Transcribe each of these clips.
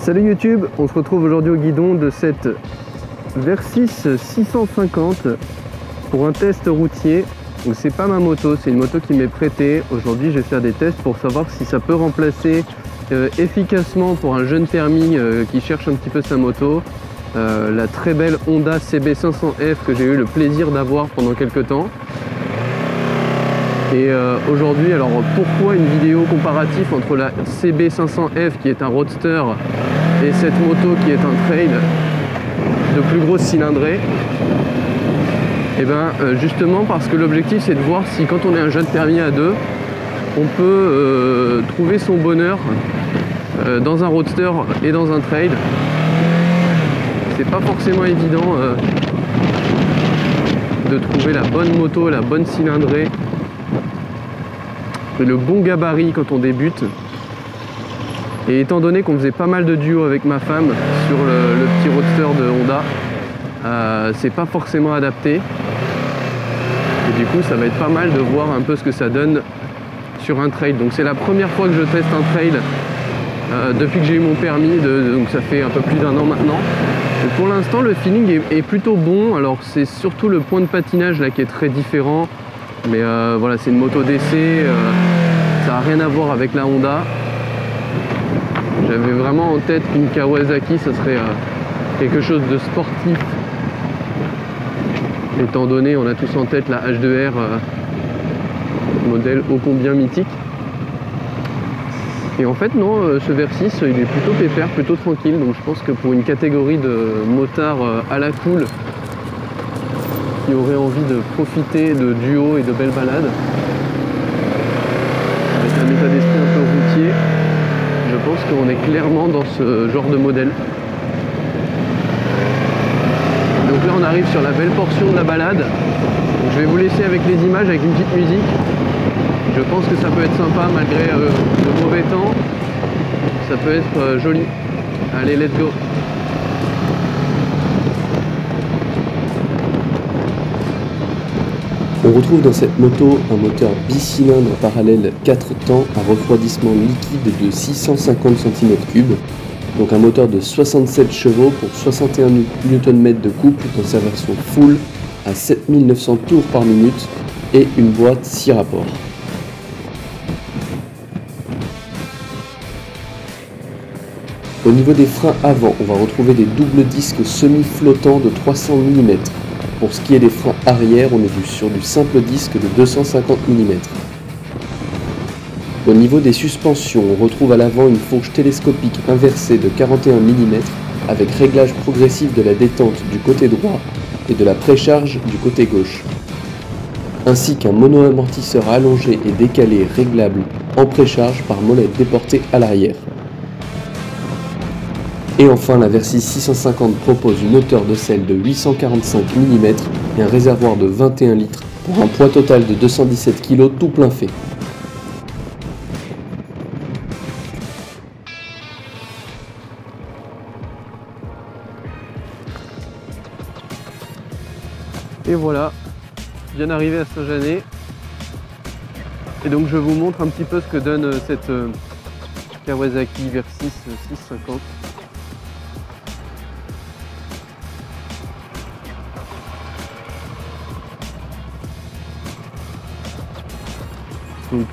Salut YouTube, on se retrouve aujourd'hui au guidon de cette Versys 650 pour un test routier. Donc c'est pas ma moto, c'est une moto qui m'est prêtée. Aujourd'hui je vais faire des tests pour savoir si ça peut remplacer efficacement pour un jeune permis qui cherche un petit peu sa moto la très belle Honda CB500F que j'ai eu le plaisir d'avoir pendant quelques temps. Et aujourd'hui, alors pourquoi une vidéo comparative entre la CB500F qui est un roadster et cette moto qui est un trail de plus grosse cylindrée? Et bien justement parce que l'objectif c'est de voir si quand on est un jeune permis à deux, on peut trouver son bonheur dans un roadster et dans un trail. C'est pas forcément évident de trouver la bonne moto, la bonne cylindrée, le bon gabarit quand on débute. Et étant donné qu'on faisait pas mal de duos avec ma femme sur le petit roadster de Honda, c'est pas forcément adapté. Et du coup ça va être pas mal de voir un peu ce que ça donne sur un trail. Donc c'est la première fois que je teste un trail depuis que j'ai eu mon permis, donc ça fait un peu plus d'un an maintenant. Et pour l'instant le feeling est plutôt bon. Alors c'est surtout le point de patinage là qui est très différent. Mais voilà, c'est une moto d'essai, ça n'a rien à voir avec la Honda. J'avais vraiment en tête qu'une Kawasaki, ça serait quelque chose de sportif. Étant donné, on a tous en tête la H2R, modèle ô combien mythique. Et en fait non, ce Versys il est plutôt pépère, plutôt tranquille. Donc je pense que pour une catégorie de motards à la cool, qui aurait envie de profiter de duos et de belles balades, avec un état d'esprit un peu routier, je pense qu'on est clairement dans ce genre de modèle. Donc là on arrive sur la belle portion de la balade. Donc je vais vous laisser avec les images, avec une petite musique. Je pense que ça peut être sympa malgré le mauvais temps. Ça peut être joli. Allez, let's go! On retrouve dans cette moto un moteur bicylindre parallèle 4 temps à refroidissement liquide de 650 cm3, donc un moteur de 67 chevaux pour 61 Nm de couple dans sa version full à 7900 tours par minute et une boîte 6 rapports. Au niveau des freins avant, on va retrouver des doubles disques semi-flottants de 300 mm. Pour ce qui est des freins arrière, on est sur du simple disque de 250 mm. Au niveau des suspensions, on retrouve à l'avant une fourche télescopique inversée de 41 mm avec réglage progressif de la détente du côté droit et de la précharge du côté gauche, ainsi qu'un mono-amortisseur allongé et décalé réglable en précharge par molette déportée à l'arrière. Et enfin, la Versys 650 propose une hauteur de selle de 845 mm et un réservoir de 21 litres pour un poids total de 217 kg tout plein fait. Et voilà, bien arrivé à Saint-Janet. Et donc je vous montre un petit peu ce que donne cette Kawasaki Versys 650. Donc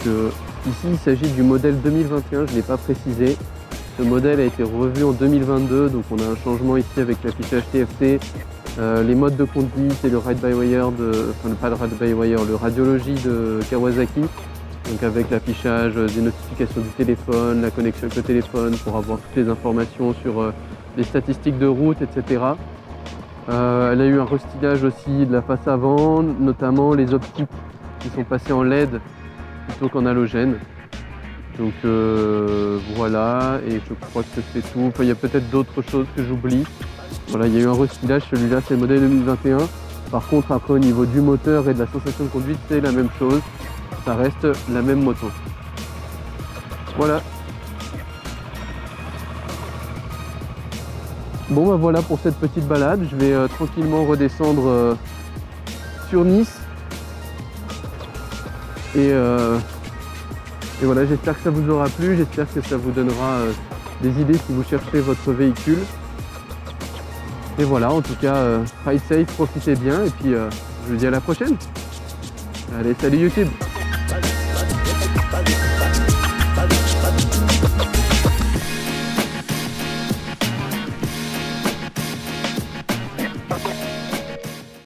ici il s'agit du modèle 2021, je ne l'ai pas précisé. Ce modèle a été revu en 2022, donc on a un changement ici avec l'affichage TFT, les modes de conduite et le ride-by-wire, pas le ride-by-wire, le radiologie de Kawasaki. Donc avec l'affichage des notifications du téléphone, la connexion avec le téléphone pour avoir toutes les informations sur les statistiques de route, etc. Elle a eu un restylage aussi de la face avant, notamment les optiques qui sont passées en LED plutôt qu'en halogène. Donc voilà, et je crois que c'est tout. Enfin, il y a peut-être d'autres choses que j'oublie. Voilà, il y a eu un restylage, celui-là c'est le modèle 2021. Par contre après au niveau du moteur et de la sensation de conduite c'est la même chose. Ça reste la même moto. Voilà. Bon bah voilà pour cette petite balade. Je vais tranquillement redescendre sur Nice. Et voilà, j'espère que ça vous aura plu, j'espère que ça vous donnera des idées si vous cherchez votre véhicule. Et voilà, en tout cas, ride safe, profitez bien et puis je vous dis à la prochaine. Allez, salut YouTube!